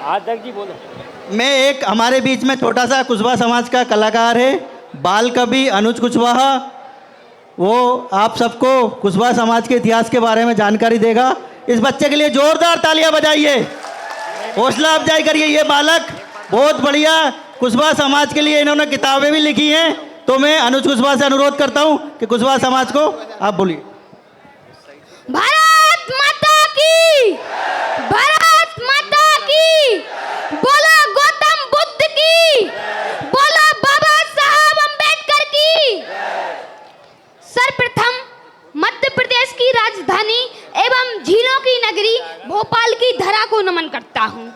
आदर जी बोलो। मैं एक हमारे बीच में छोटा सा कुशवाहा समाज का कलाकार है, बाल कवि अनुज कुशवाहा। वो आप सबको कुशवाहा समाज के इतिहास के बारे में जानकारी देगा। इस बच्चे के लिए जोरदार तालियां बजाइए, हौसला अफजाई करिए। ये बालक बहुत बढ़िया कुशवाहा समाज के लिए इन्होंने किताबें भी लिखी हैं। तो मैं अनुज कुशवाहा से अनुरोध करता हूं कि कुशवाहा समाज को आप बोलिए। भारत माता की, भारत माता की, बोलो गौतम बुद्ध की, बोलो बाबा साहब अम्बेडकर की। सर्वप्रथम मध्य प्रदेश की राजधानी एवं झीलों की नगरी भोपाल की धरा को नमन करता हूँ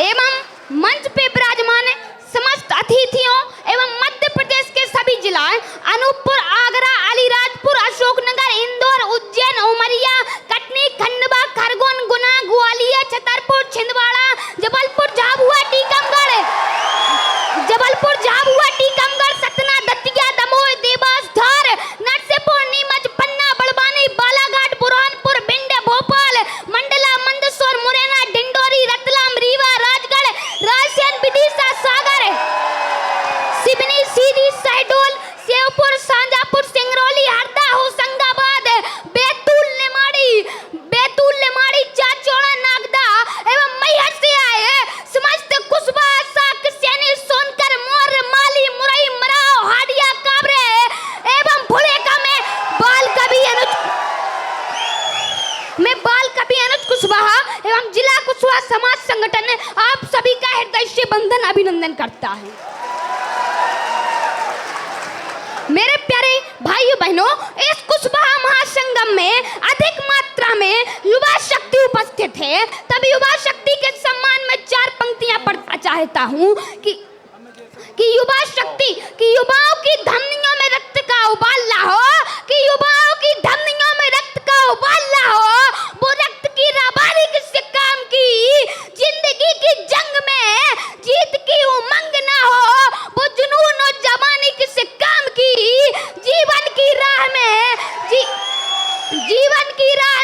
एवं मंच पे विराजमान समस्त अतिथियों एवं मध्य प्रदेश के सभी जिला अनूपपुर, आगरा, अलीराजपुर, अशोकनगर, इंदौर, उज्जैन, उमरिया, कटनी, खंडवा, खरगोन, गुना, ग्वालियर, छतरपुर, छिंदवाड़ा, जबलपुर, झाबुआ, टीकमगढ़, सतना, दतिया, दमोह, देवास, धार, नरसिंहपुर, नीमच, पन्ना, बड़वानी, बालाघाट, बुरहानपुर, भिंड, भोपाल, मंडला, मंदसौर, मुरैना, डिंडोरी, रतलाम, रीवा, राजगढ़, रायसेन, विदिशा, सागर, सिवनी, सीधी, शहडोल, सेवपुर, शाहजहांपुर, सिंगरौली, हरदा, होशंगाबाद, बैतूल, निमाड़ी, चाचौड़ा, नागदा एवं मैहर से आए समस्त कुशवाहा, शाक, सैनी, सोनकर, मौर्य, माली, मुरई, मराव, हाडिया, काबरे एवं भुलेका में बाल कवि अनुज कुशवाहा एवं जिला कुशवाहा समाज संगठन आप सभी का हृदय से बंधन अभिनंदन करता है। मेरे प्यारे भाइयों बहनों, इस कुशवाहा महासंगम में अधिक मात्रा में युवा शक्ति उपस्थित है। तब युवा शक्ति के सम्मान में चार पंक्तियां पढ़ना चाहता हूँ कि युवा शक्ति, कि युवाओं की धमनियों में रक्त का उबाला हो, कि युवाओं की धमनियों में रक्त का उबाला हो, वो रक्त की रवानी किससे काम की, जिंदगी की जंग में जीत की उमंग ना हो, वो जुनून और जवानी किससे काम की, जीवन की राह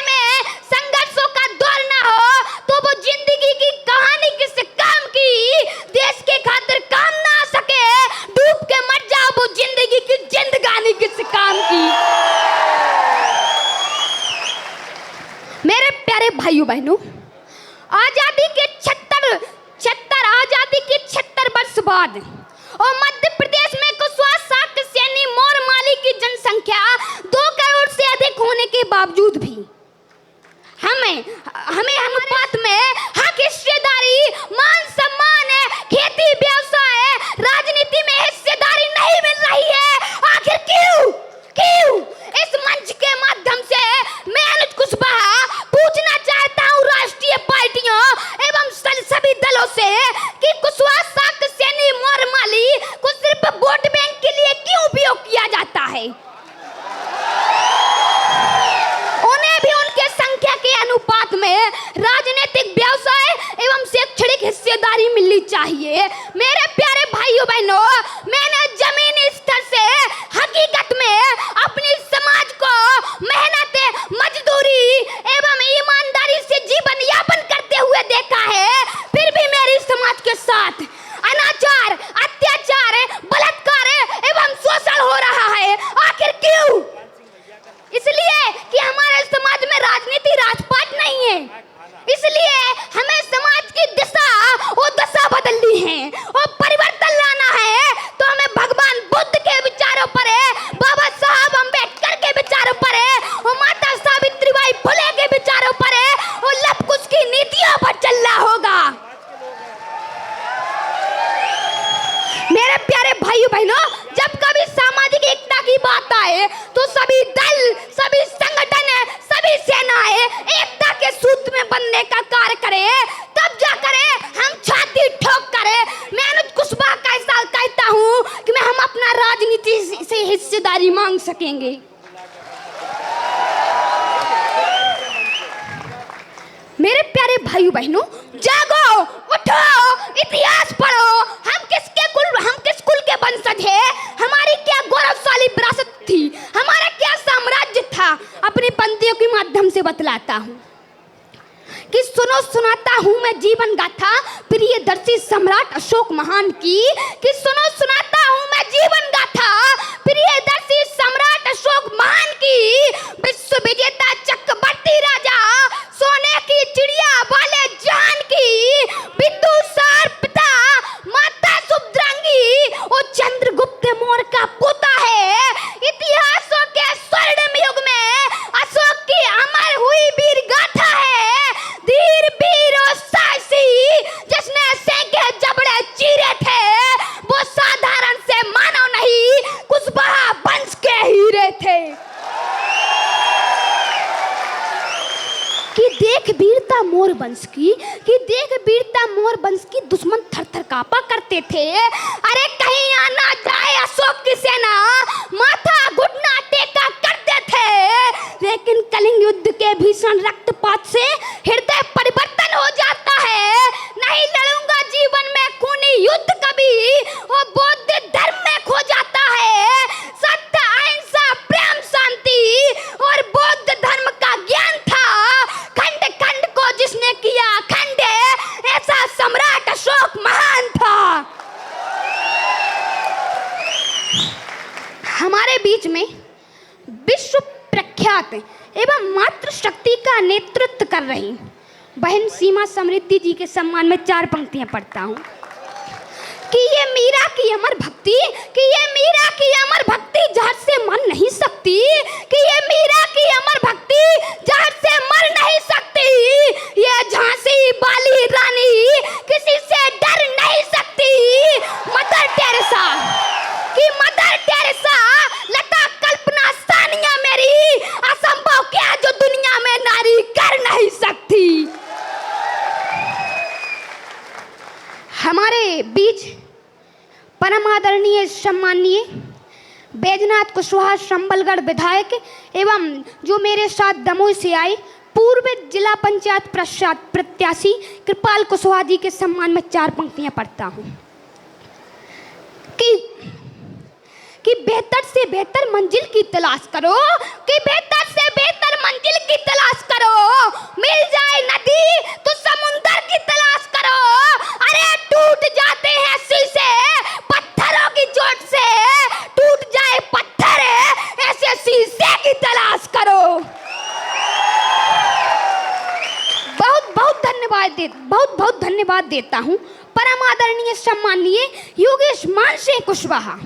में संघर्षों का दौर ना हो, तो वो जिंदगी की कहानी किससे काम की, देश के खातिर काम ना आ सके, डूब के मर जाओ, वो जिंदगी की जिंदगानी किससे काम की। मेरे प्यारे भाइयों बहनों, आजादी के 76 वर्ष बाद और मध्य प्रदेश में कुशवाहा, शाक, सैनी, मौर्य, माली की जनसंख्या 2 करोड़ से अधिक होने के बावजूद भी हमें अनुपात में हक, हिस्सेदारी, मान सम्मान, खेती, व्यवसाय, राजनीति में हिस्सेदारी नहीं मिल रही है। आखिर क्यों? इस मंच के माध्यम से मैं अनुज कुशवाहा पूछना चाहता हूँ राष्ट्रीय पार्टियों एवं सभी दलों से कि कुशवाहा, शाक, सैनी, मौर्य, माली को सिर्फ वोट बैंक के लिए क्यों उपयोग किया जाता है? उन्हें भी उनके संख्या के अनुपात में राजनीतिक, व्यवसाय एवं शैक्षणिक हिस्सेदारी मिलनी चाहिए। मेरे प्यारे भाइयों बहनों, मैंने जमीनी स्तर से हकीकत में अपनी समाज को मेहनत, मजदूरी एवं ईमानदारी से जीवन यापन करते हुए देखा है। फिर भी मेरी समाज के साथ अनाचार, अत्याचार, बलात्कार एवं शोषण हो रहा है। आखिर क्यों? इसलिए कि हमारे समाज में राजनीति राजपाट नहीं है। इसलिए हमें समाज की दिशा और दशा बदलनी है और परिवर्तन लाना है। तो हमें भगवान बुद्ध के विचारों पर, बाबा साहब अम्बेडकर के विचारों पर और माता सावित्रीबाई फुले के विचारों पर और लव कुश की नीतियों पर चलना होगा। मेरे प्यारे भाइयों बहनों, जब कभी सामाजिक एकता की बात आए तो सभी दल, सभी संगठन, सभी सेनाएं एकता के सूत्र में बनने का कार्य करें, तब जाकर हम छाती ठोक कर मैं अनुज कुशवाहा का साल कहता हूँ कि मैं हम अपना राजनीति से हिस्सेदारी मांग सकेंगे। मेरे प्यारे भाइयों बहनों, जागो, उठो, इतिहास पढ़ो। हम किस कुल के वंशज हैं? हमारी क्या गौरवशाली विरासत थी? हमारा क्या साम्राज्य था? अब अपनी पंक्तियों के माध्यम से बतलाता हूँ कि सुनो सुनाता हूँ मैं जीवन गाथा प्रियदर्शी सम्राट अशोक महान की। कि सुनो सुनाता हूँ मैं जीवन गाथा प्रियदर्शी सम्राट अशोक महान की। विश्व विजेता चक्रवर्ती राजा सोने की चिड़िया वाले जान की। बिंदुसार पिता माता सुभद्रांगी वो चंद्रगुप्त मौर्य का पोता है। इतिहासों के स्वर्णिम युग में अशोक की अमर हुई वीर गाथा है। धीर वीर और साहसी जिसने सेंके जबड़े चीरे थे वो साधारण से मानव नहीं कुशवाहा वंश के हीरे थे। कि देख वीरता मोर वंश की, कि देख वीरता मोर वंश की दुश्मन थर थर कांपा करते थे। अरे कहीं आना जाए अशोक की सेना माथा घुटना टेका करते थे। लेकिन कलिंग युद्ध के भीषण रक्तपात से हृदय परिवर्तन हो जाता है। नहीं लड़ूंगा जीवन में खूनी युद्ध कभी वो बौद्ध धर्म में खो जाता है। सत्य अहिंसा प्रेम शांति और बौद्ध धर्म का ज्ञान था। खंड खंड को जिसने किया खंड ऐसा सम्राट अशोक महान था। हमारे बीच में विश्व प्रख्यात एवं मातृशक्ति का नेतृत्व कर रही बहन सीमा समृद्धि जी के सम्मान में 4 पंक्तियां पढ़ता हूँ। कि ये मीरा की अमर भक्ति, कि ये मीरा की अमर भक्ति जहर से मर नहीं सकती। कि ये मीरा की अमर भक्ति जहर से मर नहीं सकती। ये झांसी वाली रानी किसी से डर नहीं सकती। मदर टेरेसा, कि मदर टेरेसा लता कल्पना सानिया मेरी असंभव क्या जो दुनिया में नारी कर नहीं सकती। हमारे बीच परम आदरणीय सम्माननीय बैजनाथ कुशवाहा संबलगढ़ विधायक एवं जो मेरे साथ दमोह से आए पूर्व जिला पंचायत प्रत्याशी कृपाल कुशवाहा जी के सम्मान में 4 पंक्तियां पढ़ता हूँ। कि बेहतर से बेहतर मंजिल की तलाश करो, कि बेहतर से बेहतर मंजिल की तलाश करो। मिल जाए नदी तो समुंदर की तलाश करो। अरे टूट जाते हैं शीशे पत्थरों की चोट से, टूट जाए पत्थर ऐसे शीशे की तलाश करो। बहुत धन्यवाद देता हूँ परम आदरणीय सम्माननीय योगेश मान सिंह कुशवाहा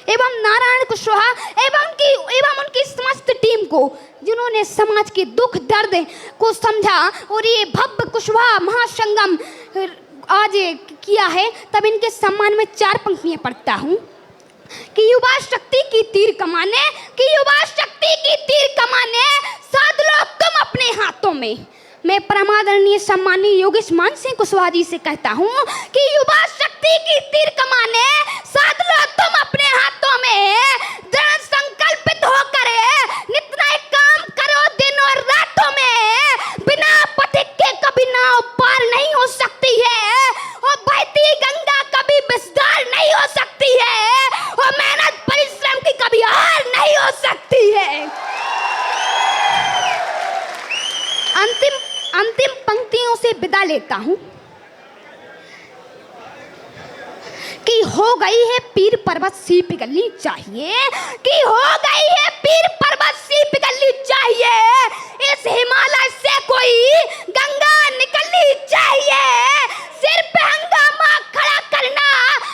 एवं नारायण कुशवाहा एवं उनकी समस्त टीम को जिन्होंने समाज के दुख दर्द को समझा और ये भव्य कुशवाहा महासंगम आज किया है। तब इनके सम्मान में 4 पंक्तियां पढ़ता हूँ। कि युवा शक्ति की तीर कमाने, कि युवा शक्ति की तीर कमाने साध लो तुम अपने हाथों में। मैं परमादरणीय सम्माननीय योगेश मान सिंह कुशवाहा जी से कहता हूँ कि युवा शक्ति की तीर कमाने साध लो तुम अपने हाथों में। दृढ़ संकल्पित होकर नित नए काम करो दिन और रातों में। बिना पथिक के कभी नाव पार नहीं हो सकती है और बहती गंगा कभी विस्तार नहीं हो सकती है और मेहनत परिश्रम की कभी हार नहीं हो सकती है। अंतिम पंक्तियों से विदा लेता हूं कि हो गई है पीर पर्वत सी पिघलनी चाहिए, कि हो गई है पीर पर्वत सी पिघलनी चाहिए। इस हिमालय से कोई गंगा निकलनी चाहिए। सिर पे हंगामा खड़ा करना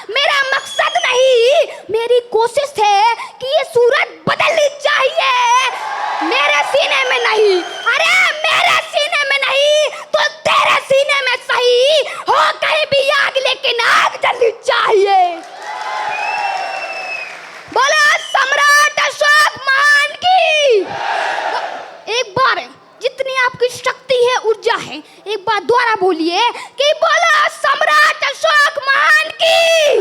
मेरा मकसद नहीं, मेरी कोशिश है कि ये सूरत बदलनी चाहिए। मेरे सीने में नहीं, अरे मेरे सीने में नहीं तो तेरे सीने में सही हो कहीं भी आग, लेकिन आग जलनी चाहिए। बोला सम्राट अशोक महान की। एक बार जितनी आपकी शक्ति है ऊर्जा है एक बार दोबारा बोलिए कि बोला सम्राट अशोक महान की,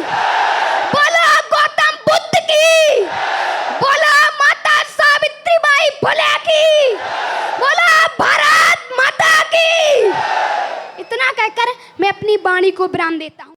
बोला गौतम बुद्ध की, बोला माता सावित्रीबाई फुले की, बोला भारत माता की। इतना कहकर मैं अपनी वाणी को विराम देता हूँ।